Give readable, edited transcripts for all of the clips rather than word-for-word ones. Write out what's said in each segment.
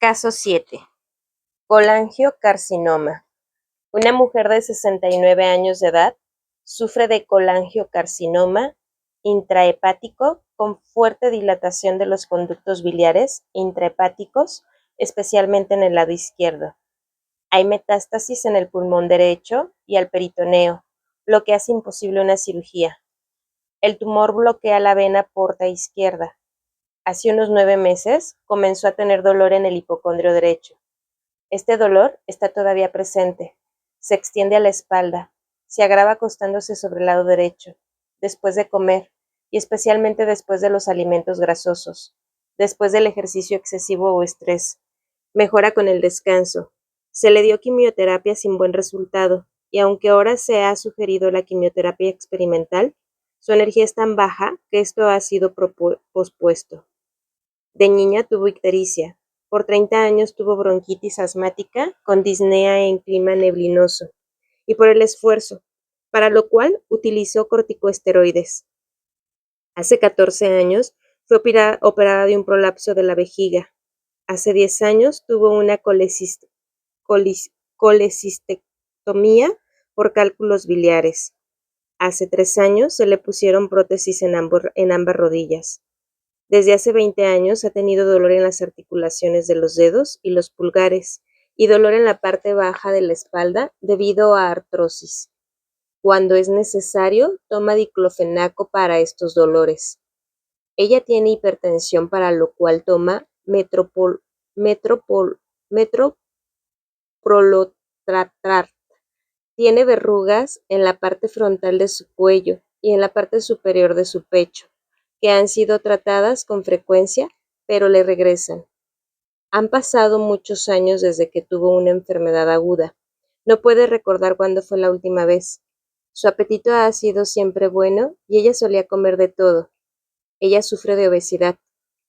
Caso 7. Colangiocarcinoma. Una mujer de 69 años de edad sufre de colangiocarcinoma intrahepático con fuerte dilatación de los conductos biliares intrahepáticos, especialmente en el lado izquierdo. Hay metástasis en el pulmón derecho y al peritoneo, lo que hace imposible una cirugía. El tumor bloquea la vena porta izquierda. Hace unos 9 meses comenzó a tener dolor en el hipocondrio derecho. Este dolor está todavía presente, se extiende a la espalda, se agrava acostándose sobre el lado derecho, después de comer y especialmente después de los alimentos grasosos, después del ejercicio excesivo o estrés. Mejora con el descanso. Se le dio quimioterapia sin buen resultado y aunque ahora se ha sugerido la quimioterapia experimental, su energía es tan baja que esto ha sido pospuesto. De niña tuvo ictericia. Por 30 años tuvo bronquitis asmática con disnea en clima neblinoso y por el esfuerzo, para lo cual utilizó corticosteroides. Hace 14 años fue operada de un prolapso de la vejiga. Hace 10 años tuvo una colecistectomía por cálculos biliares. Hace 3 años se le pusieron prótesis en ambas rodillas. Desde hace 20 años ha tenido dolor en las articulaciones de los dedos y los pulgares y dolor en la parte baja de la espalda debido a artrosis. Cuando es necesario, toma diclofenaco para estos dolores. Ella tiene hipertensión para lo cual toma metoprolol. Tiene verrugas en la parte frontal de su cuello y en la parte superior de su pecho, que han sido tratadas con frecuencia, pero le regresan. Han pasado muchos años desde que tuvo una enfermedad aguda. No puede recordar cuándo fue la última vez. Su apetito ha sido siempre bueno y ella solía comer de todo. Ella sufre de obesidad.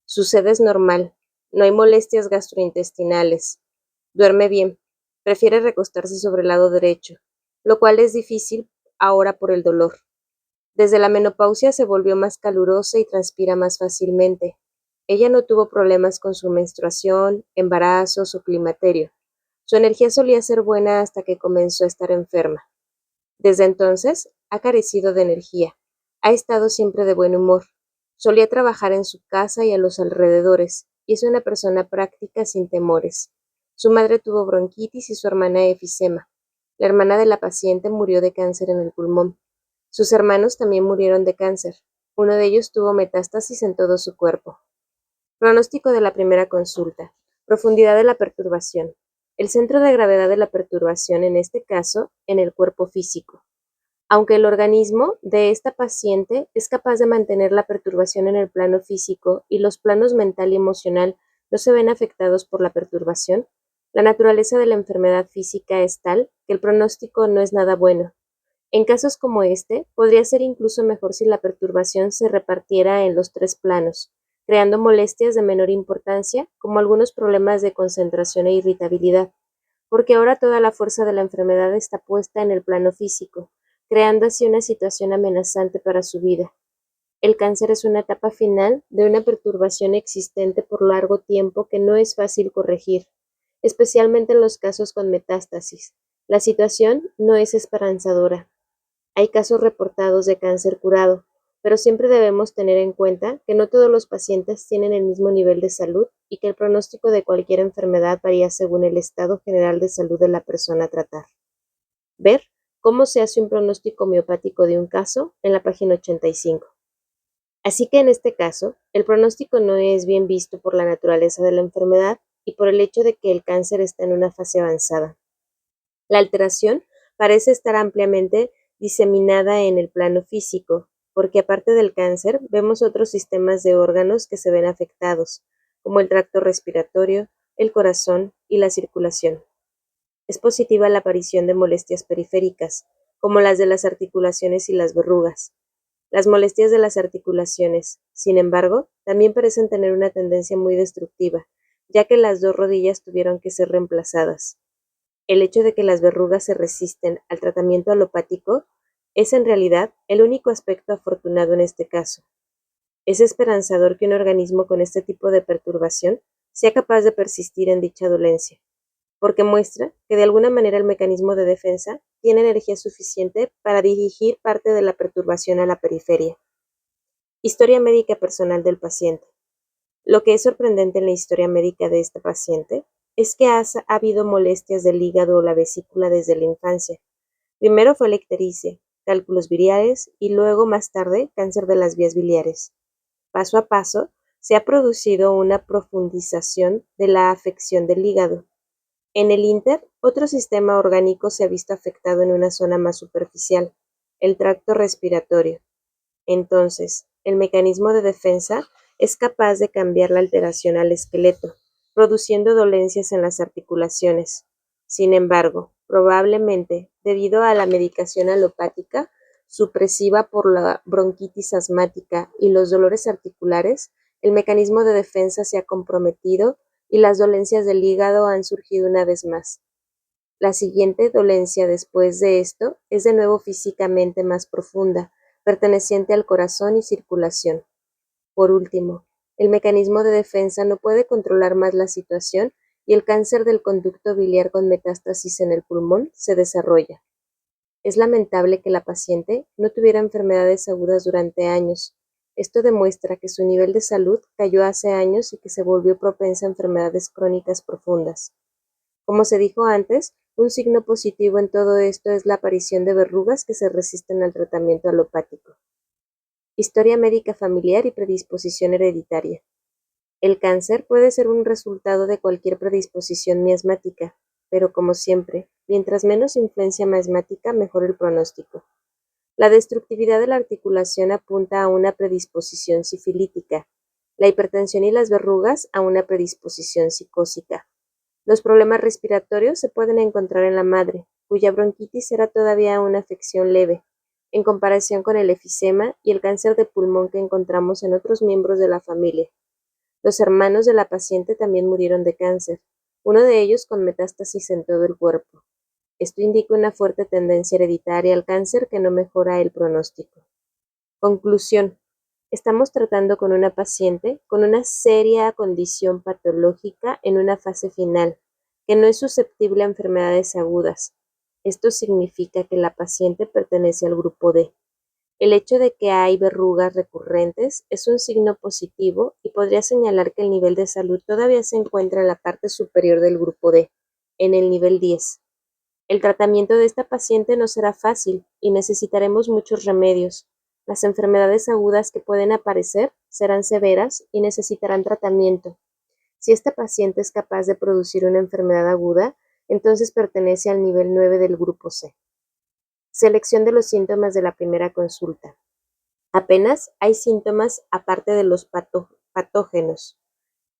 Su sed es normal. No hay molestias gastrointestinales. Duerme bien. Prefiere recostarse sobre el lado derecho, lo cual es difícil ahora por el dolor. Desde la menopausia se volvió más calurosa y transpira más fácilmente. Ella no tuvo problemas con su menstruación, embarazos o climaterio. Su energía solía ser buena hasta que comenzó a estar enferma. Desde entonces ha carecido de energía. Ha estado siempre de buen humor. Solía trabajar en su casa y a los alrededores, y es una persona práctica sin temores. Su madre tuvo bronquitis y su hermana efisema. La hermana de la paciente murió de cáncer en el pulmón. Sus hermanos también murieron de cáncer. Uno de ellos tuvo metástasis en todo su cuerpo. Pronóstico de la primera consulta. Profundidad de la perturbación. El centro de gravedad de la perturbación, en este caso, en el cuerpo físico. Aunque el organismo de esta paciente es capaz de mantener la perturbación en el plano físico y los planos mental y emocional no se ven afectados por la perturbación, la naturaleza de la enfermedad física es tal que el pronóstico no es nada bueno. En casos como este, podría ser incluso mejor si la perturbación se repartiera en los 3 planos, creando molestias de menor importancia, como algunos problemas de concentración e irritabilidad, porque ahora toda la fuerza de la enfermedad está puesta en el plano físico, creando así una situación amenazante para su vida. El cáncer es una etapa final de una perturbación existente por largo tiempo que no es fácil corregir, especialmente en los casos con metástasis. La situación no es esperanzadora. Hay casos reportados de cáncer curado, pero siempre debemos tener en cuenta que no todos los pacientes tienen el mismo nivel de salud y que el pronóstico de cualquier enfermedad varía según el estado general de salud de la persona a tratar. Ver cómo se hace un pronóstico homeopático de un caso en la página 85. Así que en este caso, el pronóstico no es bien visto por la naturaleza de la enfermedad y por el hecho de que el cáncer está en una fase avanzada. La alteración parece estar ampliamente diseminada en el plano físico, porque aparte del cáncer, vemos otros sistemas de órganos que se ven afectados, como el tracto respiratorio, el corazón y la circulación. Es positiva la aparición de molestias periféricas, como las de las articulaciones y las verrugas. Las molestias de las articulaciones, sin embargo, también parecen tener una tendencia muy destructiva, ya que las 2 rodillas tuvieron que ser reemplazadas. El hecho de que las verrugas se resisten al tratamiento alopático es en realidad el único aspecto afortunado en este caso. Es esperanzador que un organismo con este tipo de perturbación sea capaz de persistir en dicha dolencia, porque muestra que de alguna manera el mecanismo de defensa tiene energía suficiente para dirigir parte de la perturbación a la periferia. Historia médica personal del paciente. Lo que es sorprendente en la historia médica de esta paciente es que ha habido molestias del hígado o la vesícula desde la infancia. Primero fue la ictericia, cálculos biliares y luego, más tarde, cáncer de las vías biliares. Paso a paso, se ha producido una profundización de la afección del hígado. En el ínter, otro sistema orgánico se ha visto afectado en una zona más superficial, el tracto respiratorio. Entonces, el mecanismo de defensa es capaz de cambiar la alteración al esqueleto, produciendo dolencias en las articulaciones. Sin embargo, probablemente, debido a la medicación alopática, supresiva por la bronquitis asmática y los dolores articulares, el mecanismo de defensa se ha comprometido y las dolencias del hígado han surgido una vez más. La siguiente dolencia después de esto es de nuevo físicamente más profunda, perteneciente al corazón y circulación. Por último, el mecanismo de defensa no puede controlar más la situación y el cáncer del conducto biliar con metástasis en el pulmón se desarrolla. Es lamentable que la paciente no tuviera enfermedades agudas durante años. Esto demuestra que su nivel de salud cayó hace años y que se volvió propensa a enfermedades crónicas profundas. Como se dijo antes, un signo positivo en todo esto es la aparición de verrugas que se resisten al tratamiento alopático. Historia médica familiar y predisposición hereditaria. El cáncer puede ser un resultado de cualquier predisposición miasmática, pero como siempre, mientras menos influencia miasmática, mejor el pronóstico. La destructividad de la articulación apunta a una predisposición sifilítica, la hipertensión y las verrugas a una predisposición psicósica. Los problemas respiratorios se pueden encontrar en la madre, cuya bronquitis era todavía una afección leve, en comparación con el efisema y el cáncer de pulmón que encontramos en otros miembros de la familia. Los hermanos de la paciente también murieron de cáncer, uno de ellos con metástasis en todo el cuerpo. Esto indica una fuerte tendencia hereditaria al cáncer que no mejora el pronóstico. Conclusión. Estamos tratando con una paciente con una seria condición patológica en una fase final, que no es susceptible a enfermedades agudas. Esto significa que la paciente pertenece al grupo D. El hecho de que hay verrugas recurrentes es un signo positivo y podría señalar que el nivel de salud todavía se encuentra en la parte superior del grupo D, en el nivel 10. El tratamiento de esta paciente no será fácil y necesitaremos muchos remedios. Las enfermedades agudas que pueden aparecer serán severas y necesitarán tratamiento. Si esta paciente es capaz de producir una enfermedad aguda, entonces pertenece al nivel 9 del grupo C. Selección de los síntomas de la primera consulta. Apenas hay síntomas aparte de los patógenos.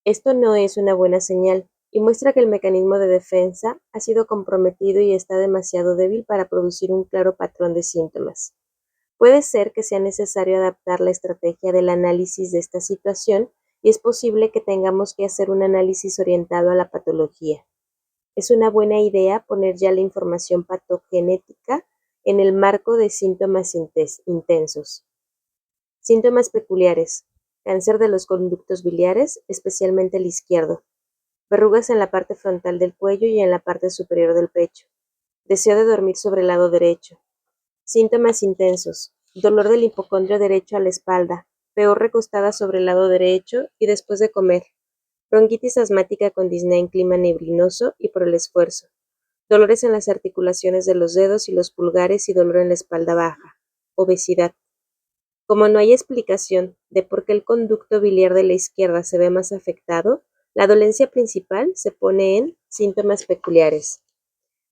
Esto no es una buena señal y muestra que el mecanismo de defensa ha sido comprometido y está demasiado débil para producir un claro patrón de síntomas. Puede ser que sea necesario adaptar la estrategia del análisis de esta situación y es posible que tengamos que hacer un análisis orientado a la patología. Es una buena idea poner ya la información patogenética en el marco de síntomas intensos. Síntomas peculiares. Cáncer de los conductos biliares, especialmente el izquierdo. Verrugas en la parte frontal del cuello y en la parte superior del pecho. Deseo de dormir sobre el lado derecho. Síntomas intensos. Dolor del hipocondrio derecho a la espalda, peor recostada sobre el lado derecho y después de comer. Bronquitis asmática con disnea en clima neblinoso y por el esfuerzo. Dolores en las articulaciones de los dedos y los pulgares y dolor en la espalda baja. Obesidad. Como no hay explicación de por qué el conducto biliar de la izquierda se ve más afectado, la dolencia principal se pone en síntomas peculiares.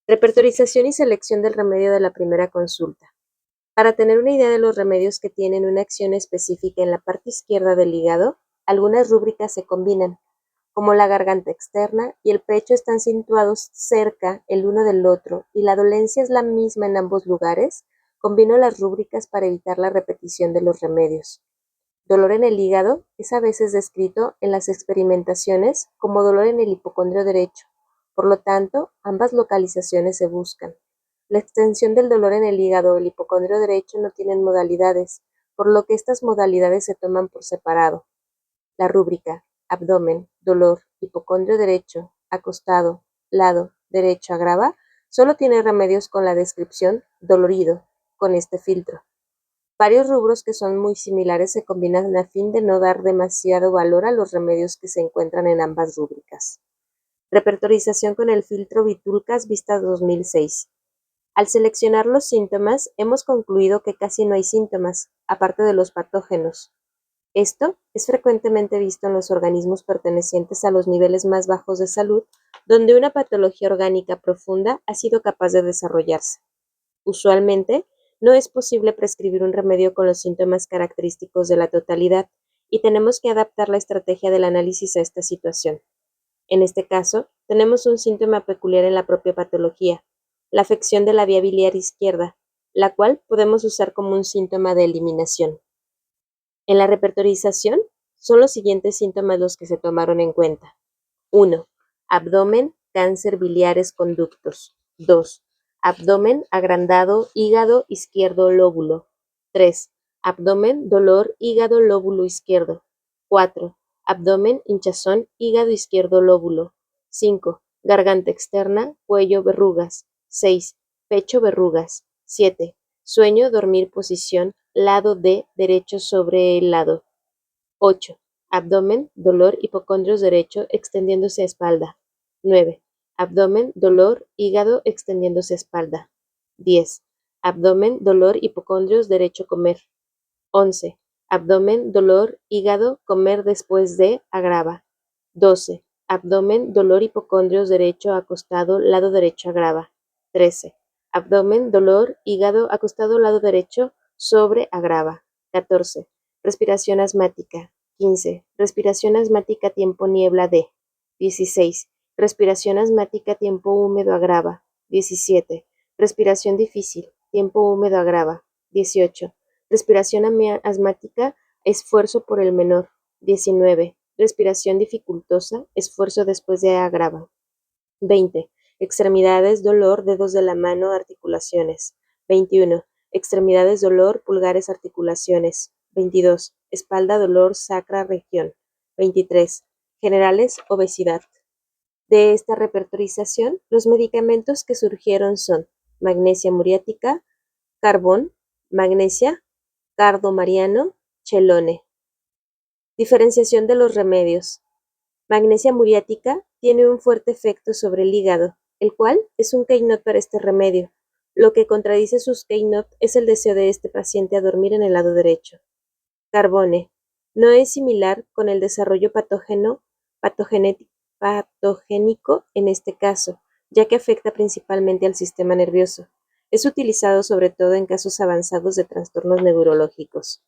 Repertorización y selección del remedio de la primera consulta. Para tener una idea de los remedios que tienen una acción específica en la parte izquierda del hígado, algunas rúbricas se combinan, como la garganta externa y el pecho están situados cerca el uno del otro y la dolencia es la misma en ambos lugares, combino las rúbricas para evitar la repetición de los remedios. Dolor en el hígado es a veces descrito en las experimentaciones como dolor en el hipocondrio derecho, por lo tanto, ambas localizaciones se buscan. La extensión del dolor en el hígado o el hipocondrio derecho no tienen modalidades, por lo que estas modalidades se toman por separado. La rúbrica, abdomen, dolor, hipocondrio derecho, acostado, lado derecho agrava, solo tiene remedios con la descripción dolorido, con este filtro. Varios rubros que son muy similares se combinan a fin de no dar demasiado valor a los remedios que se encuentran en ambas rúbricas. Repertorización con el filtro Vitulcas Vista 2006. Al seleccionar los síntomas, hemos concluido que casi no hay síntomas, aparte de los patógenos. Esto es frecuentemente visto en los organismos pertenecientes a los niveles más bajos de salud, donde una patología orgánica profunda ha sido capaz de desarrollarse. Usualmente, no es posible prescribir un remedio con los síntomas característicos de la totalidad, y tenemos que adaptar la estrategia del análisis a esta situación. En este caso, tenemos un síntoma peculiar en la propia patología, la afección de la vía biliar izquierda, la cual podemos usar como un síntoma de eliminación. En la repertorización, son los siguientes síntomas los que se tomaron en cuenta. 1. Abdomen, cáncer biliares conductos. 2. Abdomen agrandado, hígado izquierdo lóbulo. 3. Abdomen, dolor, hígado lóbulo izquierdo. 4. Abdomen, hinchazón, hígado izquierdo lóbulo. 5. Garganta externa, cuello, verrugas. 6. Pecho, verrugas. 7. Sueño, dormir, posición, lado D, derecho sobre el lado. 8. Abdomen, dolor, hipocondrios derecho, extendiéndose a espalda. 9. Abdomen, dolor, hígado, extendiéndose a espalda. 10. Abdomen, dolor, hipocondrios derecho, comer. 11. Abdomen, dolor, hígado, comer después de, agrava. 12. Abdomen, dolor, hipocondrios derecho, acostado, lado derecho, agrava. 13. Abdomen, dolor, hígado, acostado, lado derecho, sobre, agrava. 14. Respiración asmática. 15. Respiración asmática tiempo niebla D. 16. Respiración asmática tiempo húmedo agrava. 17. Respiración difícil, tiempo húmedo agrava. 18. Respiración asmática, esfuerzo por el menor. 19. Respiración dificultosa, esfuerzo después de agrava. 20. Extremidades, dolor, dedos de la mano, articulaciones. 21. Extremidades, dolor, pulgares, articulaciones. 22. Espalda, dolor, sacra, región. 23. Generales, obesidad. De esta repertorización, los medicamentos que surgieron son magnesia muriática, carbón, magnesia, cardo mariano, chelone. Diferenciación de los remedios. Magnesia muriática tiene un fuerte efecto sobre el hígado, el cual es un keynote para este remedio. Lo que contradice sus keynote es el deseo de este paciente a dormir en el lado derecho. Carbone. No es similar con el desarrollo patogénico en este caso, ya que afecta principalmente al sistema nervioso. Es utilizado sobre todo en casos avanzados de trastornos neurológicos.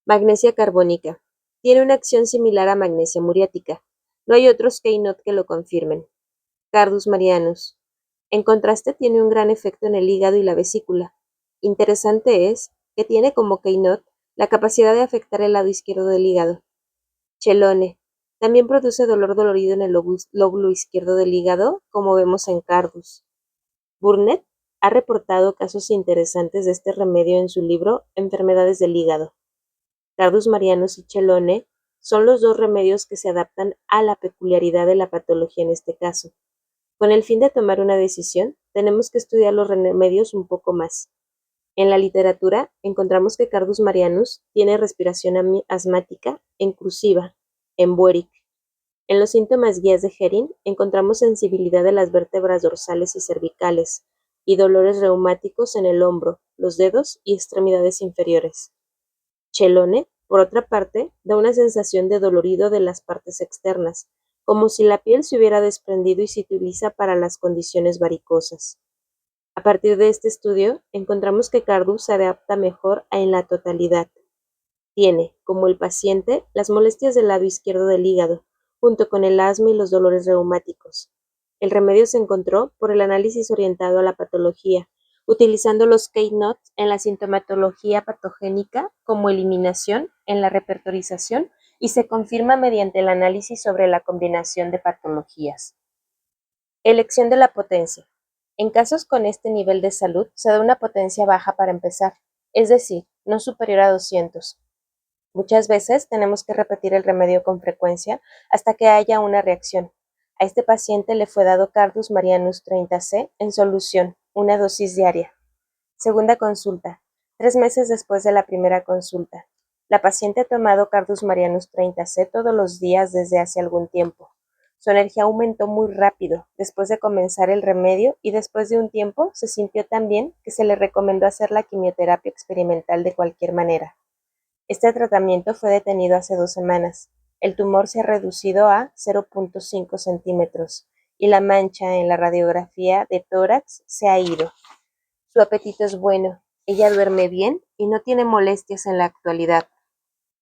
Magnesia carbónica. Tiene una acción similar a magnesia muriática. No hay otros keynote que lo confirmen. Cardus marianus. En contraste, tiene un gran efecto en el hígado y la vesícula. Interesante es que tiene como keynote la capacidad de afectar el lado izquierdo del hígado. Chelone. También produce dolor dolorido en el lóbulo izquierdo del hígado, como vemos en Cardus. Burnett ha reportado casos interesantes de este remedio en su libro Enfermedades del hígado. Cardus marianus y chelone son los dos remedios que se adaptan a la peculiaridad de la patología en este caso. Con el fin de tomar una decisión, tenemos que estudiar los remedios un poco más. En la literatura encontramos que Cardus marianus tiene respiración asmática enclusiva, en Buerick. En los síntomas guías de Herin encontramos sensibilidad de las vértebras dorsales y cervicales, y dolores reumáticos en el hombro, los dedos y extremidades inferiores. Chelone, por otra parte, da una sensación de dolorido de las partes externas, como si la piel se hubiera desprendido y se utiliza para las condiciones varicosas. A partir de este estudio, encontramos que Cardus se adapta mejor en la totalidad. Tiene, como el paciente, las molestias del lado izquierdo del hígado, junto con el asma y los dolores reumáticos. El remedio se encontró por el análisis orientado a la patología, utilizando los keynotes en la sintomatología patogénica como eliminación en la repertorización y se confirma mediante el análisis sobre la combinación de patologías. Elección de la potencia. En casos con este nivel de salud se da una potencia baja para empezar, es decir, no superior a 200. Muchas veces tenemos que repetir el remedio con frecuencia hasta que haya una reacción. A este paciente le fue dado Cardus Marianus 30C en solución, una dosis diaria. Segunda consulta, 3 meses después de la primera consulta. La paciente ha tomado Cardus Marianus 30C todos los días desde hace algún tiempo. Su energía aumentó muy rápido después de comenzar el remedio y después de un tiempo se sintió tan bien que se le recomendó hacer la quimioterapia experimental de cualquier manera. Este tratamiento fue detenido hace 2 semanas. El tumor se ha reducido a 0.5 centímetros y la mancha en la radiografía de tórax se ha ido. Su apetito es bueno, ella duerme bien y no tiene molestias en la actualidad.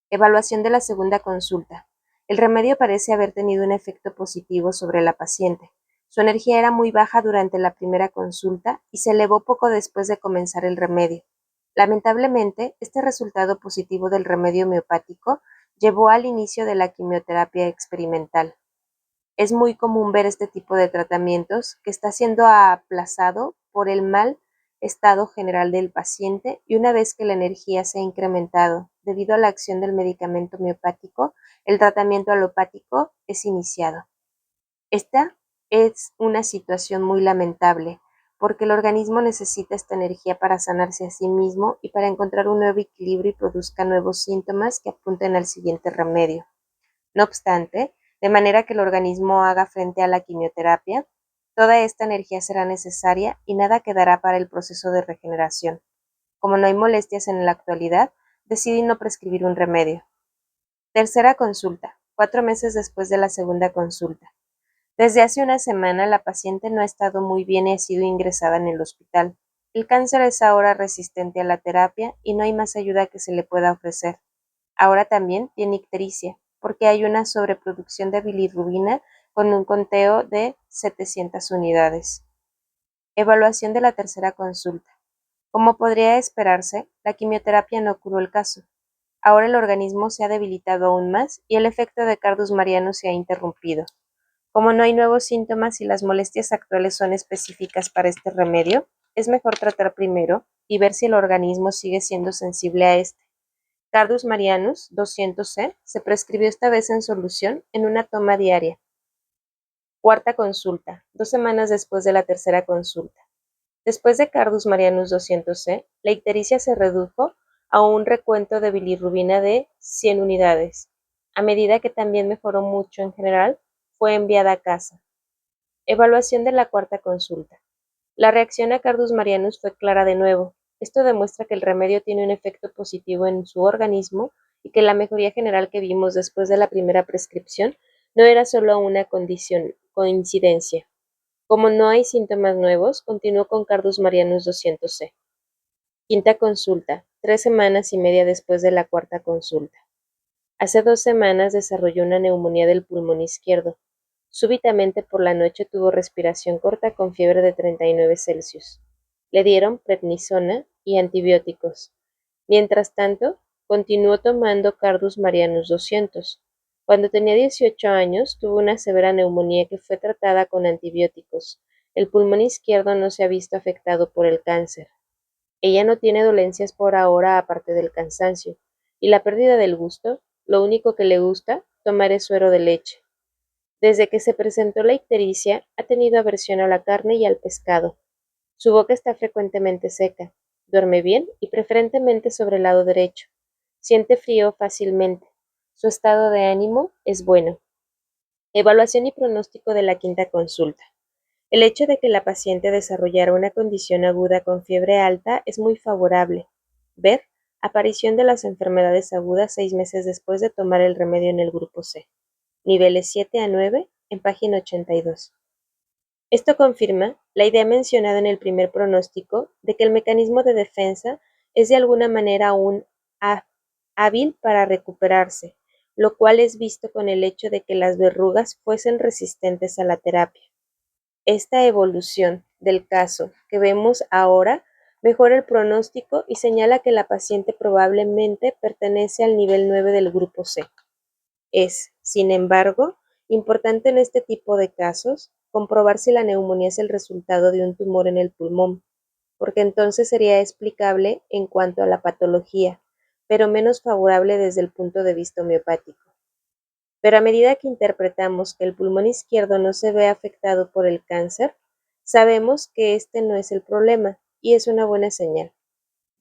Evaluación de la segunda consulta. El remedio parece haber tenido un efecto positivo sobre la paciente. Su energía era muy baja durante la primera consulta y se elevó poco después de comenzar el remedio. Lamentablemente, este resultado positivo del remedio homeopático llevó al inicio de la quimioterapia experimental. Es muy común ver este tipo de tratamientos que está siendo aplazado por el mal estado general del paciente y una vez que la energía se ha incrementado debido a la acción del medicamento homeopático, el tratamiento alopático es iniciado. Esta es una situación muy lamentable porque el organismo necesita esta energía para sanarse a sí mismo y para encontrar un nuevo equilibrio y produzca nuevos síntomas que apunten al siguiente remedio. No obstante, de manera que el organismo haga frente a la quimioterapia, toda esta energía será necesaria y nada quedará para el proceso de regeneración. Como no hay molestias en la actualidad, decidí no prescribir un remedio. Tercera consulta, 4 meses después de la segunda consulta. Desde hace una semana la paciente no ha estado muy bien y ha sido ingresada en el hospital. El cáncer es ahora resistente a la terapia y no hay más ayuda que se le pueda ofrecer. Ahora también tiene ictericia, porque hay una sobreproducción de bilirrubina con un conteo de 700 unidades. Evaluación de la tercera consulta. Como podría esperarse, la quimioterapia no curó el caso. Ahora el organismo se ha debilitado aún más y el efecto de Cardus Marianus se ha interrumpido. Como no hay nuevos síntomas y las molestias actuales son específicas para este remedio, es mejor tratar primero y ver si el organismo sigue siendo sensible a este. Cardus Marianus 200C se prescribió esta vez en solución en una toma diaria. Cuarta consulta, 2 semanas después de la tercera consulta. Después de Cardus Marianus 200C, la ictericia se redujo a un recuento de bilirrubina de 100 unidades. A medida que también mejoró mucho en general, fue enviada a casa. Evaluación de la cuarta consulta. La reacción a Cardus Marianus fue clara de nuevo. Esto demuestra que el remedio tiene un efecto positivo en su organismo y que la mejoría general que vimos después de la primera prescripción no era solo una coincidencia. Como no hay síntomas nuevos, continuó con Cardus Marianus 200C. Quinta consulta, 3 semanas y media después de la cuarta consulta. Hace 2 semanas desarrolló una neumonía del pulmón izquierdo. Súbitamente por la noche tuvo respiración corta con fiebre de 39 Celsius. Le dieron prednisona y antibióticos. Mientras tanto, continuó tomando Cardus Marianus 200. Cuando tenía 18 años, tuvo una severa neumonía que fue tratada con antibióticos. El pulmón izquierdo no se ha visto afectado por el cáncer. Ella no tiene dolencias por ahora aparte del cansancio y la pérdida del gusto. Lo único que le gusta tomar es suero de leche. Desde que se presentó la ictericia, ha tenido aversión a la carne y al pescado. Su boca está frecuentemente seca. Duerme bien y preferentemente sobre el lado derecho. Siente frío fácilmente. Su estado de ánimo es bueno. Evaluación y pronóstico de la quinta consulta. El hecho de que la paciente desarrollara una condición aguda con fiebre alta es muy favorable. Ver aparición de las enfermedades agudas 6 meses después de tomar el remedio en el grupo C. Niveles 7 a 9 en página 82. Esto confirma la idea mencionada en el primer pronóstico de que el mecanismo de defensa es de alguna manera aún hábil para recuperarse, lo cual es visto con el hecho de que las verrugas fuesen resistentes a la terapia. Esta evolución del caso que vemos ahora mejora el pronóstico y señala que la paciente probablemente pertenece al nivel 9 del grupo C. Es, sin embargo, importante en este tipo de casos comprobar si la neumonía es el resultado de un tumor en el pulmón, porque entonces sería explicable en cuanto a la patología, pero menos favorable desde el punto de vista homeopático. Pero a medida que interpretamos que el pulmón izquierdo no se ve afectado por el cáncer, sabemos que este no es el problema y es una buena señal.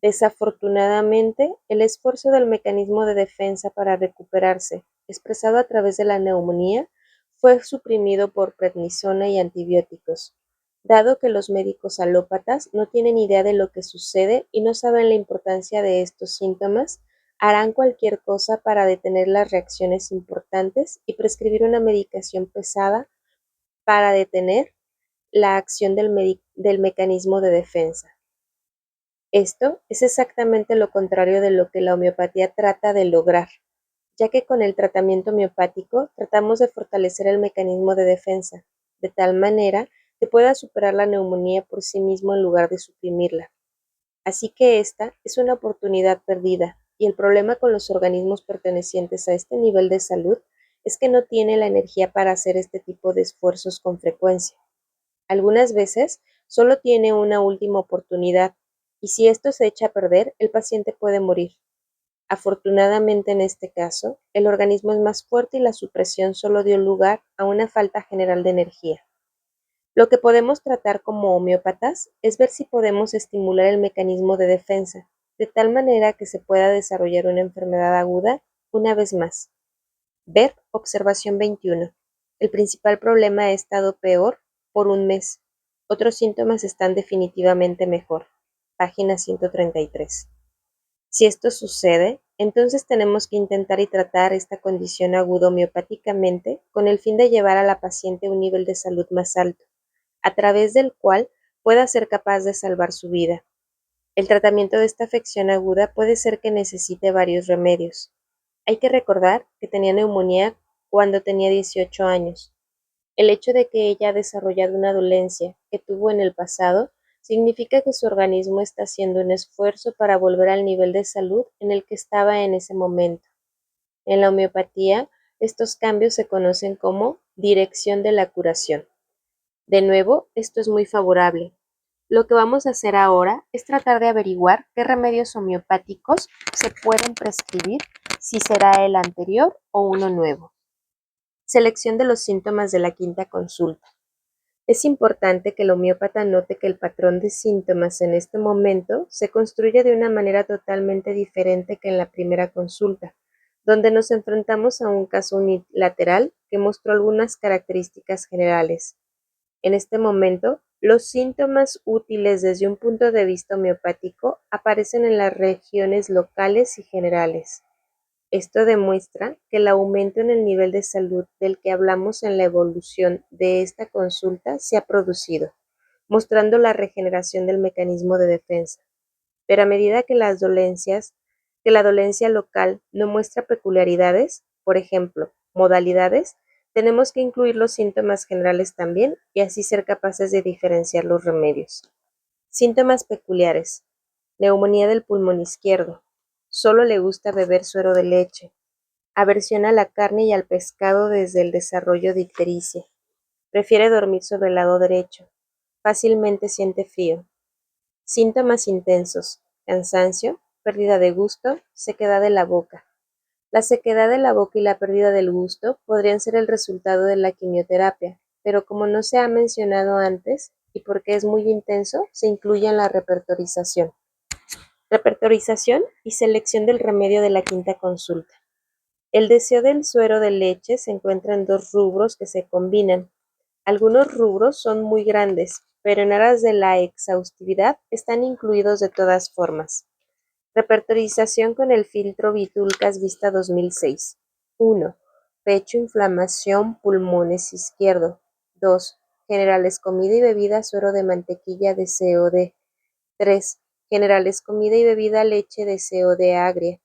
Desafortunadamente, el esfuerzo del mecanismo de defensa para recuperarse, expresado a través de la neumonía, fue suprimido por prednisona y antibióticos. Dado que los médicos alópatas no tienen idea de lo que sucede y no saben la importancia de estos síntomas, harán cualquier cosa para detener las reacciones importantes y prescribir una medicación pesada para detener la acción del mecanismo de defensa. Esto es exactamente lo contrario de lo que la homeopatía trata de lograr, ya que con el tratamiento homeopático tratamos de fortalecer el mecanismo de defensa, de tal manera que pueda superar la neumonía por sí mismo en lugar de suprimirla. Así que esta es una oportunidad perdida, y el problema con los organismos pertenecientes a este nivel de salud es que no tiene la energía para hacer este tipo de esfuerzos con frecuencia. Algunas veces solo tiene una última oportunidad, y si esto se echa a perder, el paciente puede morir. Afortunadamente en este caso, el organismo es más fuerte y la supresión solo dio lugar a una falta general de energía. Lo que podemos tratar como homeópatas es ver si podemos estimular el mecanismo de defensa, de tal manera que se pueda desarrollar una enfermedad aguda una vez más. Ver observación 21. El principal problema ha estado peor por un mes. Otros síntomas están definitivamente mejor. Página 133. Si esto sucede, entonces tenemos que intentar y tratar esta condición aguda homeopáticamente con el fin de llevar a la paciente a un nivel de salud más alto, a través del cual pueda ser capaz de salvar su vida. El tratamiento de esta afección aguda puede ser que necesite varios remedios. Hay que recordar que tenía neumonía cuando tenía 18 años. El hecho de que ella ha desarrollado una dolencia que tuvo en el pasado significa que su organismo está haciendo un esfuerzo para volver al nivel de salud en el que estaba en ese momento. En la homeopatía, estos cambios se conocen como dirección de la curación. De nuevo, esto es muy favorable. Lo que vamos a hacer ahora es tratar de averiguar qué remedios homeopáticos se pueden prescribir, si será el anterior o uno nuevo. Selección de los síntomas de la quinta consulta. Es importante que el homeópata note que el patrón de síntomas en este momento se construye de una manera totalmente diferente que en la primera consulta, donde nos enfrentamos a un caso unilateral que mostró algunas características generales. En este momento, los síntomas útiles desde un punto de vista homeopático aparecen en las regiones locales y generales. Esto demuestra que el aumento en el nivel de salud del que hablamos en la evolución de esta consulta se ha producido, mostrando la regeneración del mecanismo de defensa. Pero a medida que la dolencia local no muestra peculiaridades, por ejemplo, modalidades, tenemos que incluir los síntomas generales también y así ser capaces de diferenciar los remedios. Síntomas peculiares. Neumonía del pulmón izquierdo. Solo le gusta beber suero de leche. Aversión a la carne y al pescado desde el desarrollo de ictericia. Prefiere dormir sobre el lado derecho. Fácilmente siente frío. Síntomas intensos: cansancio, pérdida de gusto, sequedad de la boca. La sequedad de la boca y la pérdida del gusto podrían ser el resultado de la quimioterapia, pero como no se ha mencionado antes y porque es muy intenso, se incluye en la repertorización. Repertorización y selección del remedio de la quinta consulta. El deseo del suero de leche se encuentra en dos rubros que se combinan. Algunos rubros son muy grandes, pero en aras de la exhaustividad están incluidos de todas formas. Repertorización con el filtro Vitulcas Vista 2006. 1. Pecho, inflamación, pulmones izquierdo. 2. Generales comida y bebida, suero de mantequilla de COD. 3. Generales comida y bebida, leche de COD agria.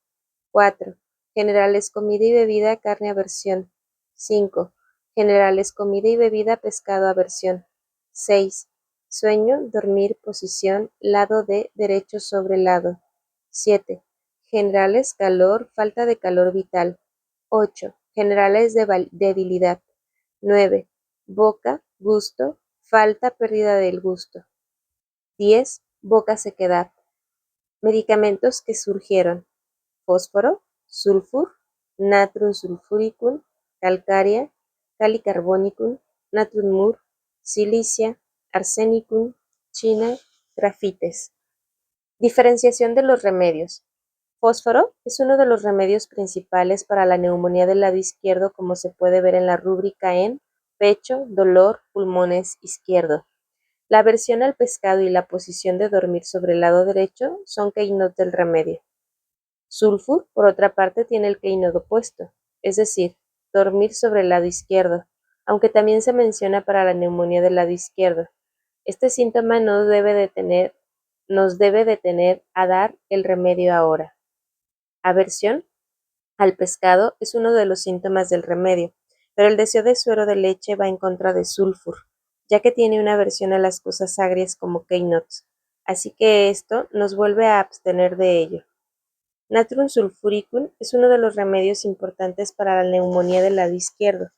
4. Generales comida y bebida, carne aversión. 5. Generales comida y bebida, pescado aversión. 6. Sueño, dormir, posición, lado de derecho sobre lado. 7. Generales calor, falta de calor vital. 8. Generales de debilidad. 9. Boca, gusto, falta, pérdida del gusto. 10. Boca sequedad. Medicamentos que surgieron. fósforo, sulfur, natrum sulfuricum, calcárea, calicarbonicum, natrum mur, silicia, arsenicum, china, grafites. Diferenciación de los remedios. Fósforo es uno de los remedios principales para la neumonía del lado izquierdo, como se puede ver en la rúbrica en pecho, dolor, pulmones izquierdo. La aversión al pescado y la posición de dormir sobre el lado derecho son keynote del remedio. Sulfur, por otra parte, tiene el keynote opuesto, es decir, dormir sobre el lado izquierdo, aunque también se menciona para la neumonía del lado izquierdo. Este síntoma nos debe detener a dar el remedio ahora. Aversión al pescado es uno de los síntomas del remedio, pero el deseo de suero de leche va en contra de sulfur, ya que tiene una aversión a las cosas agrias como keynotes, así que esto nos vuelve a abstener de ello. Natrum sulfuricum es uno de los remedios importantes para la neumonía del lado izquierdo.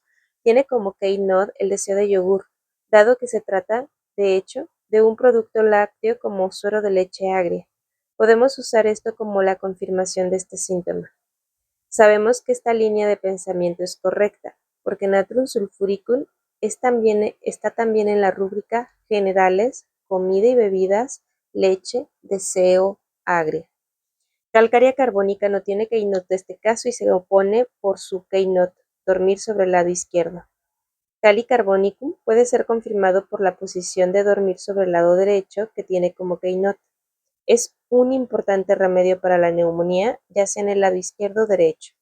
Tiene como keynote el deseo de yogur, dado que se trata, de hecho, de un producto lácteo como suero de leche agria. Podemos usar esto como la confirmación de este síntoma. Sabemos que esta línea de pensamiento es correcta, porque natrum sulfuricum está también en la rúbrica generales, comida y bebidas, leche, deseo, agria. Calcárea carbónica no tiene keynote de este caso y se opone por su keynote, dormir sobre el lado izquierdo. Calicarbonicum puede ser confirmado por la posición de dormir sobre el lado derecho, que tiene como keynote. Es un importante remedio para la neumonía, ya sea en el lado izquierdo o derecho.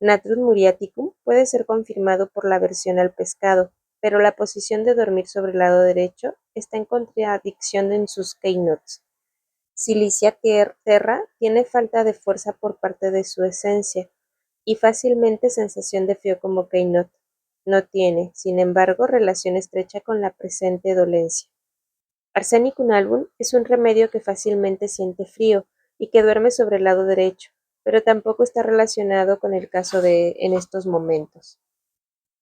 Natrum muriaticum puede ser confirmado por la aversión al pescado, pero la posición de dormir sobre el lado derecho está en contradicción en sus keynotes. Silicia terra tiene falta de fuerza por parte de su esencia y fácilmente sensación de frío como keynote. No tiene, sin embargo, relación estrecha con la presente dolencia. Arsenicum album es un remedio que fácilmente siente frío y que duerme sobre el lado derecho, pero tampoco está relacionado con el caso en estos momentos.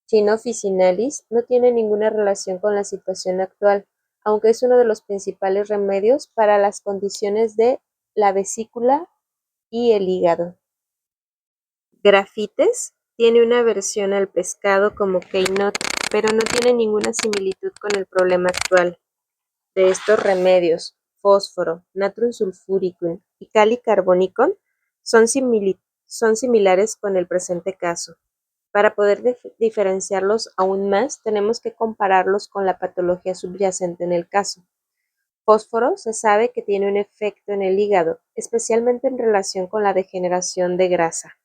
China officinalis no tiene ninguna relación con la situación actual, aunque es uno de los principales remedios para las condiciones de la vesícula y el hígado. Grafites tiene una aversión al pescado como keynote, pero no tiene ninguna similitud con el problema actual. De estos remedios, fósforo, natrum sulfuricum y calicarbonicum son similares con el presente caso. Para poder diferenciarlos aún más, tenemos que compararlos con la patología subyacente en el caso. Fósforo se sabe que tiene un efecto en el hígado, especialmente en relación con la degeneración de grasa.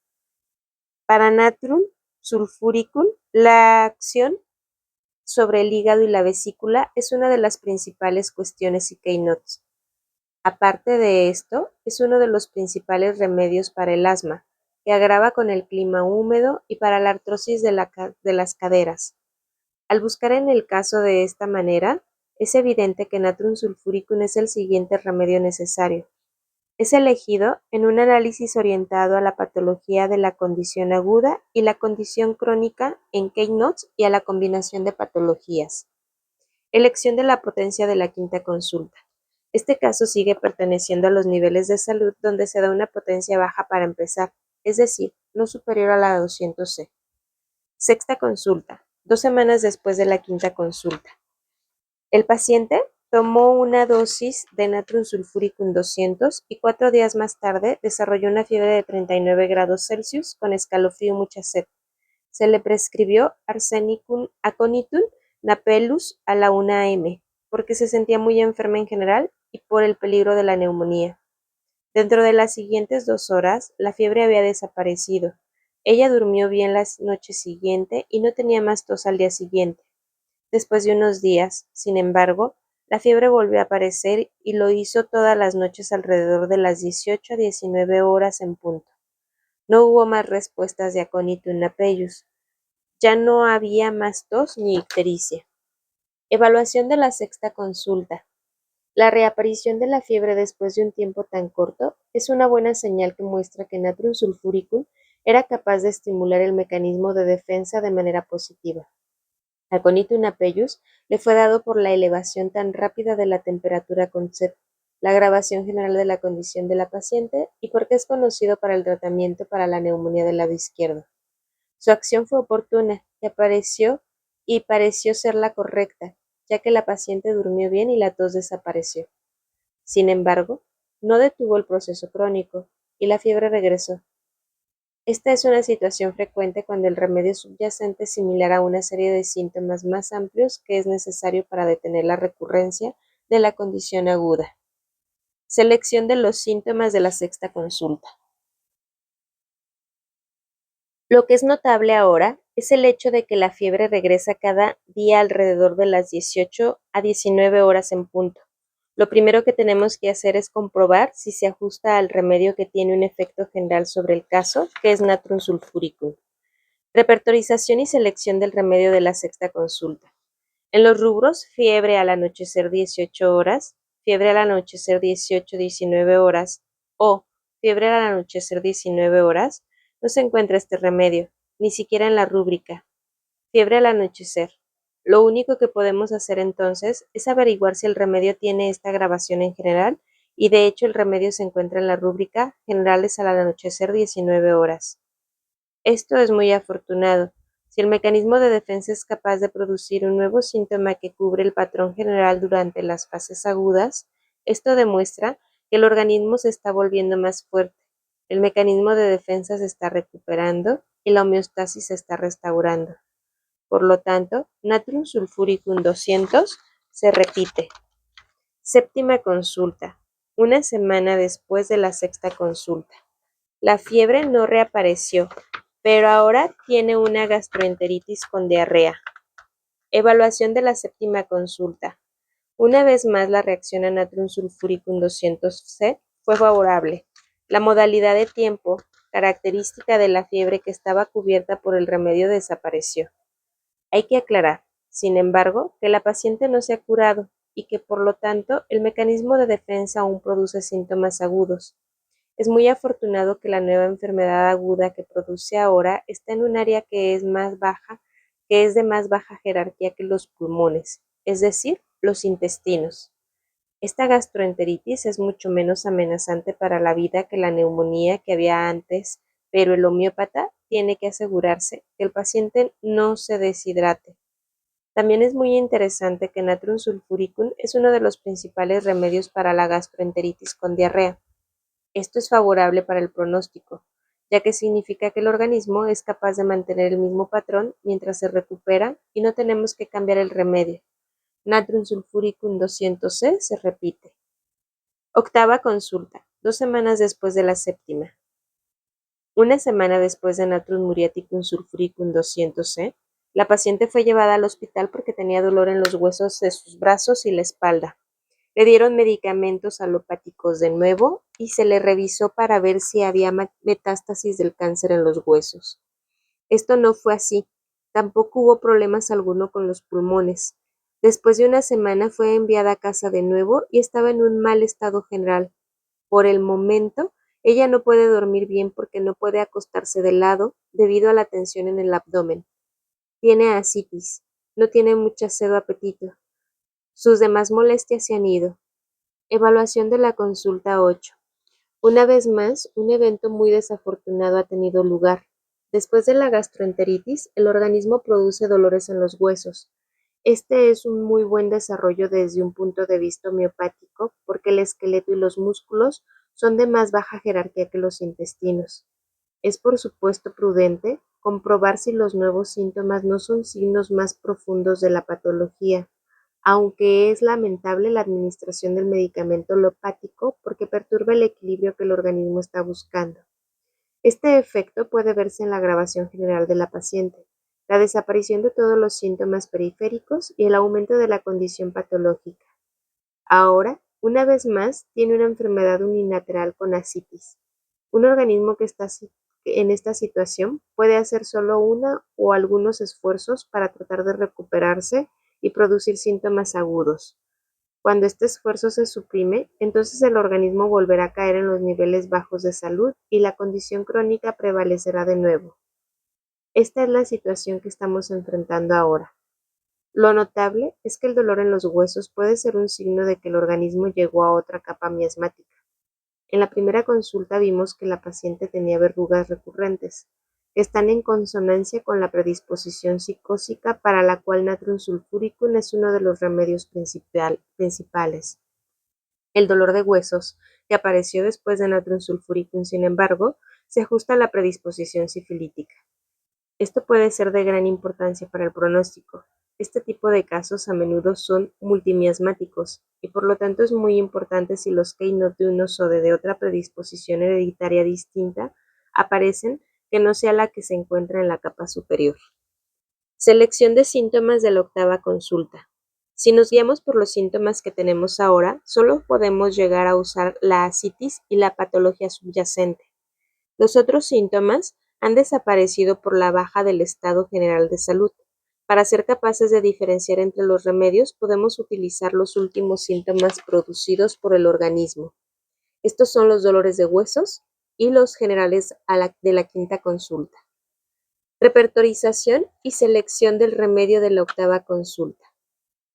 Para natrum sulfuricum, la acción sobre el hígado y la vesícula es una de las principales cuestiones y keynotes. Aparte de esto, es uno de los principales remedios para el asma, que agrava con el clima húmedo y para la artrosis de las caderas. Al buscar en el caso de esta manera, es evidente que natrum sulfuricum es el siguiente remedio necesario. Es elegido en un análisis orientado a la patología de la condición aguda y la condición crónica en keynotes y a la combinación de patologías. Elección de la potencia de la quinta consulta. Este caso sigue perteneciendo a los niveles de salud donde se da una potencia baja para empezar, es decir, no superior a la 200C. Sexta consulta, 2 semanas después de la quinta consulta. El paciente tomó una dosis de natrum sulfuricum 200 y 4 días más tarde desarrolló una fiebre de 39 grados Celsius con escalofrío y mucha sed. Se le prescribió arsenicum aconitum napellus a la 1 am, porque se sentía muy enferma en general y por el peligro de la neumonía. Dentro de las siguientes 2 horas, la fiebre había desaparecido. Ella durmió bien la noche siguiente y no tenía más tos al día siguiente. Después de unos días, sin embargo, la fiebre volvió a aparecer y lo hizo todas las noches alrededor de las 18 a 19 horas en punto. No hubo más respuestas de aconitum napellus. Ya no había más tos ni ictericia. Evaluación de la sexta consulta. La reaparición de la fiebre después de un tiempo tan corto es una buena señal que muestra que natrum sulfuricum era capaz de estimular el mecanismo de defensa de manera positiva. Aconitum napellus le fue dado por la elevación tan rápida de la temperatura con sed. la grabación general de la condición de la paciente y por qué es conocido para el tratamiento para la neumonía del lado izquierdo. Su acción fue oportuna y pareció ser la correcta, ya que la paciente durmió bien y la tos desapareció. Sin embargo, no detuvo el proceso crónico y la fiebre regresó. Esta es una situación frecuente cuando el remedio subyacente es similar a una serie de síntomas más amplios que es necesario para detener la recurrencia de la condición aguda. Selección de los síntomas de la sexta consulta. Lo que es notable ahora es el hecho de que la fiebre regresa cada día alrededor de las 18 a 19 horas en punto. Lo primero que tenemos que hacer es comprobar si se ajusta al remedio que tiene un efecto general sobre el caso, que es Natrum sulfuricum. Repertorización y selección del remedio de la sexta consulta. En los rubros fiebre al anochecer 18 horas, fiebre al anochecer 18-19 horas o fiebre al anochecer 19 horas, no se encuentra este remedio, ni siquiera en la rúbrica. Fiebre al anochecer. Lo único que podemos hacer entonces es averiguar si el remedio tiene esta grabación en general y de hecho el remedio se encuentra en la rúbrica generales al anochecer 19 horas. Esto es muy afortunado. Si el mecanismo de defensa es capaz de producir un nuevo síntoma que cubre el patrón general durante las fases agudas, esto demuestra que el organismo se está volviendo más fuerte, el mecanismo de defensa se está recuperando y la homeostasis se está restaurando. Por lo tanto, Natrum sulfuricum 200 se repite. Séptima consulta. Una semana después de la sexta consulta. La fiebre no reapareció, pero ahora tiene una gastroenteritis con diarrea. Evaluación de la séptima consulta. Una vez más, la reacción a Natrum sulfuricum 200C fue favorable. La modalidad de tiempo, característica de la fiebre que estaba cubierta por el remedio, desapareció. Hay que aclarar, sin embargo, que la paciente no se ha curado y que, por lo tanto, el mecanismo de defensa aún produce síntomas agudos. Es muy afortunado que la nueva enfermedad aguda que produce ahora está en un área que es de más baja jerarquía que los pulmones, es decir, los intestinos. Esta gastroenteritis es mucho menos amenazante para la vida que la neumonía que había antes, pero el homeópata tiene que asegurarse que el paciente no se deshidrate. También es muy interesante que Natrum sulfuricum es uno de los principales remedios para la gastroenteritis con diarrea. Esto es favorable para el pronóstico, ya que significa que el organismo es capaz de mantener el mismo patrón mientras se recupera y no tenemos que cambiar el remedio. Natrum sulfuricum 200C se repite. Octava consulta, 2 semanas después de la séptima. Una semana después de Natrum muriaticum sulfuricum 200C, la paciente fue llevada al hospital porque tenía dolor en los huesos de sus brazos y la espalda. Le dieron medicamentos alopáticos de nuevo y se le revisó para ver si había metástasis del cáncer en los huesos. Esto no fue así. Tampoco hubo problemas alguno con los pulmones. Después de una semana fue enviada a casa de nuevo y estaba en un mal estado general. Por el momento, ella no puede dormir bien porque no puede acostarse de lado debido a la tensión en el abdomen. Tiene ascitis. No tiene mucha sed o apetito. Sus demás molestias se han ido. Evaluación de la consulta 8. Una vez más, un evento muy desafortunado ha tenido lugar. Después de la gastroenteritis, el organismo produce dolores en los huesos. Este es un muy buen desarrollo desde un punto de vista homeopático, porque el esqueleto y los músculos son de más baja jerarquía que los intestinos. Es por supuesto prudente comprobar si los nuevos síntomas no son signos más profundos de la patología, aunque es lamentable la administración del medicamento alopático porque perturba el equilibrio que el organismo está buscando. Este efecto puede verse en la agravación general de la paciente, la desaparición de todos los síntomas periféricos y el aumento de la condición patológica. Ahora, una vez más, tiene una enfermedad unilateral con ascitis. Un organismo que está en esta situación puede hacer solo una o algunos esfuerzos para tratar de recuperarse y producir síntomas agudos. Cuando este esfuerzo se suprime, entonces el organismo volverá a caer en los niveles bajos de salud y la condición crónica prevalecerá de nuevo. Esta es la situación que estamos enfrentando ahora. Lo notable es que el dolor en los huesos puede ser un signo de que el organismo llegó a otra capa miasmática. En la primera consulta vimos que la paciente tenía verrugas recurrentes, que están en consonancia con la predisposición psicósica para la cual natrium sulfuricum es uno de los remedios principales. El dolor de huesos, que apareció después de natrium sulfuricum, sin embargo, se ajusta a la predisposición sifilítica. Esto puede ser de gran importancia para el pronóstico. Este tipo de casos a menudo son multimiasmáticos y por lo tanto es muy importante si los keynote de uno o de otra predisposición hereditaria distinta aparecen que no sea la que se encuentra en la capa superior. Selección de síntomas de la octava consulta. Si nos guiamos por los síntomas que tenemos ahora, solo podemos llegar a usar la ascitis y la patología subyacente. Los otros síntomas han desaparecido por la baja del estado general de salud. Para ser capaces de diferenciar entre los remedios, podemos utilizar los últimos síntomas producidos por el organismo. Estos son los dolores de huesos y los generales de la quinta consulta. Repertorización y selección del remedio de la octava consulta.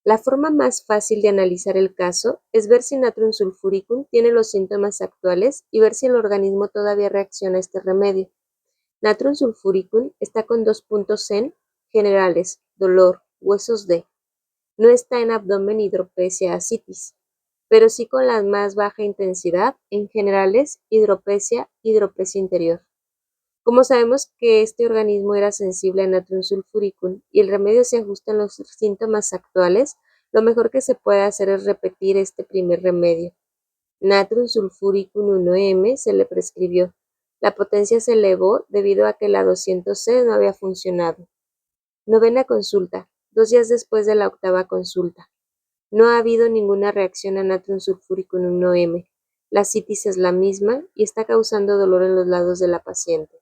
La forma más fácil de analizar el caso es ver si natrium sulfuricum tiene los síntomas actuales y ver si el organismo todavía reacciona a este remedio. Natrium sulfuricum está con 2 puntos en generales, dolor, huesos D. No está en abdomen, hidropesia, ascitis, pero sí con la más baja intensidad en generales, hidropesia interior. Como sabemos que este organismo era sensible a natrium sulfuricum y el remedio se ajusta en los síntomas actuales, lo mejor que se puede hacer es repetir este primer remedio. Natrium sulfuricum 1M se le prescribió. La potencia se elevó debido a que la 200C no había funcionado. Novena consulta, 2 días después de la octava consulta. No ha habido ninguna reacción a natrium sulfuricum 1M. La citis es la misma y está causando dolor en los lados de la paciente.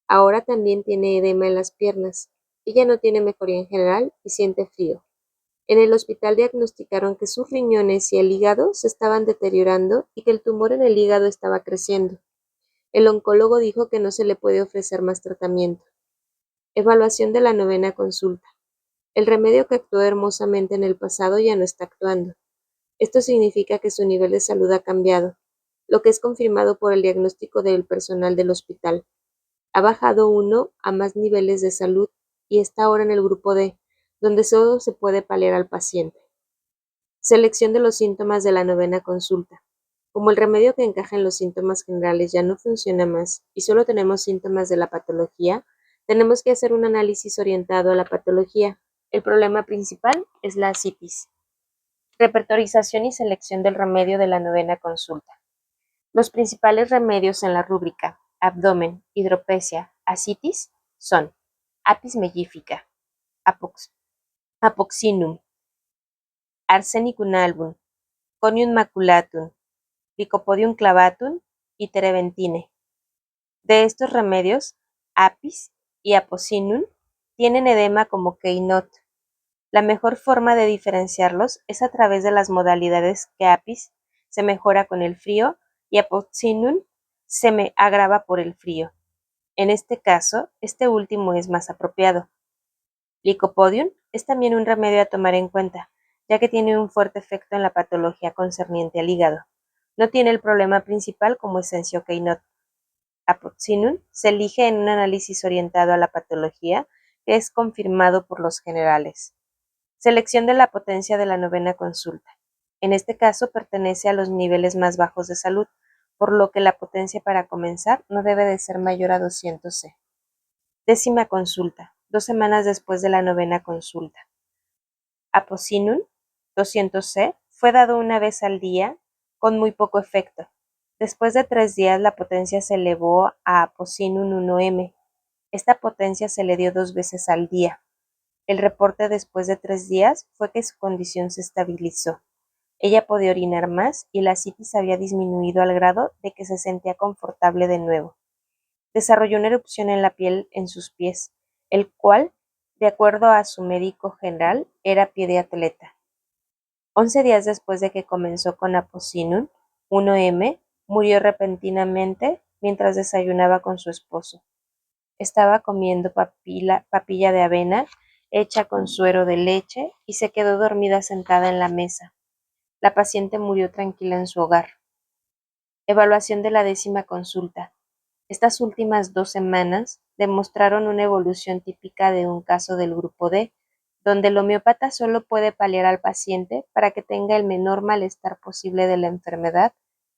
Ahora también tiene edema en las piernas. Ella no tiene mejoría en general y siente frío. En el hospital diagnosticaron que sus riñones y el hígado se estaban deteriorando y que el tumor en el hígado estaba creciendo. El oncólogo dijo que no se le puede ofrecer más tratamiento. Evaluación de la novena consulta. El remedio que actuó hermosamente en el pasado ya no está actuando. Esto significa que su nivel de salud ha cambiado, lo que es confirmado por el diagnóstico del personal del hospital. Ha bajado uno a más niveles de salud y está ahora en el grupo D, donde solo se puede paliar al paciente. Selección de los síntomas de la novena consulta. Como el remedio que encaja en los síntomas generales ya no funciona más y solo tenemos síntomas de la patología, tenemos que hacer un análisis orientado a la patología. El problema principal es la ascitis. Repertorización y selección del remedio de la novena consulta. Los principales remedios en la rúbrica abdomen, hidropesia, ascitis son Apis mellifica, Apoxinum, Arsenicum album, Conium maculatum, Lycopodium clavatum y Terebentine. De estos remedios, Apis y Apoxinum tienen edema como keynote. La mejor forma de diferenciarlos es a través de las modalidades que Apis se mejora con el frío y Apoxinum se me agrava por el frío. En este caso, este último es más apropiado. Lycopodium es también un remedio a tomar en cuenta, ya que tiene un fuerte efecto en la patología concerniente al hígado. No tiene el problema principal como Essentio keynote. Apoxinum se elige en un análisis orientado a la patología que es confirmado por los generales. Selección de la potencia de la novena consulta. En este caso pertenece a los niveles más bajos de salud, por lo que la potencia para comenzar no debe de ser mayor a 200C. Décima consulta, 2 semanas después de la novena consulta. Apoxinum 200C fue dado una vez al día con muy poco efecto. Después de 3 días la potencia se elevó a Apoxinum 1M. Esta potencia se le dio 2 veces al día. El reporte después de 3 días fue que su condición se estabilizó. Ella podía orinar más y la citis había disminuido al grado de que se sentía confortable de nuevo. Desarrolló una erupción en la piel en sus pies, el cual, de acuerdo a su médico general, era pie de atleta. 11 días después de que comenzó con Apoxinum 1M, murió repentinamente mientras desayunaba con su esposo. Estaba comiendo papilla de avena hecha con suero de leche y se quedó dormida sentada en la mesa. La paciente murió tranquila en su hogar. Evaluación de la 10ª consulta. Estas últimas 2 semanas demostraron una evolución típica de un caso del grupo D, donde el homeópata solo puede paliar al paciente para que tenga el menor malestar posible de la enfermedad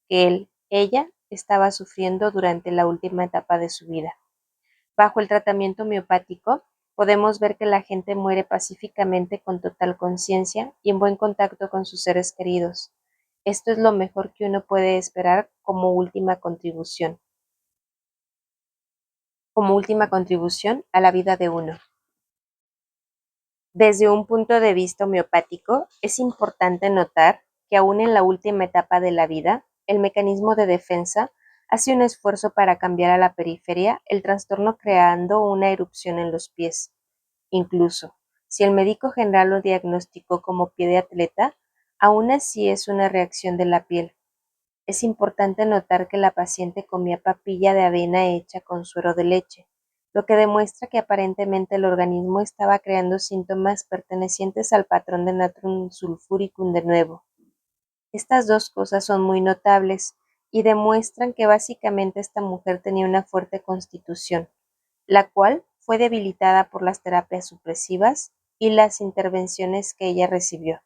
que ella estaba sufriendo durante la última etapa de su vida. Bajo el tratamiento homeopático, podemos ver que la gente muere pacíficamente con total conciencia y en buen contacto con sus seres queridos. Esto es lo mejor que uno puede esperar como última contribución a la vida de uno. Desde un punto de vista homeopático, es importante notar que aún en la última etapa de la vida, el mecanismo de defensa hace un esfuerzo para cambiar a la periferia el trastorno creando una erupción en los pies. Incluso, si el médico general lo diagnosticó como pie de atleta, aún así es una reacción de la piel. Es importante notar que la paciente comía papilla de avena hecha con suero de leche, lo que demuestra que aparentemente el organismo estaba creando síntomas pertenecientes al patrón de Natrum sulfuricum de nuevo. Estas dos cosas son muy notables y demuestran que básicamente esta mujer tenía una fuerte constitución, la cual fue debilitada por las terapias supresivas y las intervenciones que ella recibió.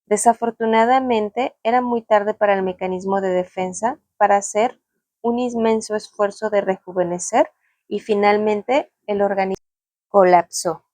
Desafortunadamente, era muy tarde para el mecanismo de defensa para hacer un inmenso esfuerzo de rejuvenecer y finalmente el organismo colapsó.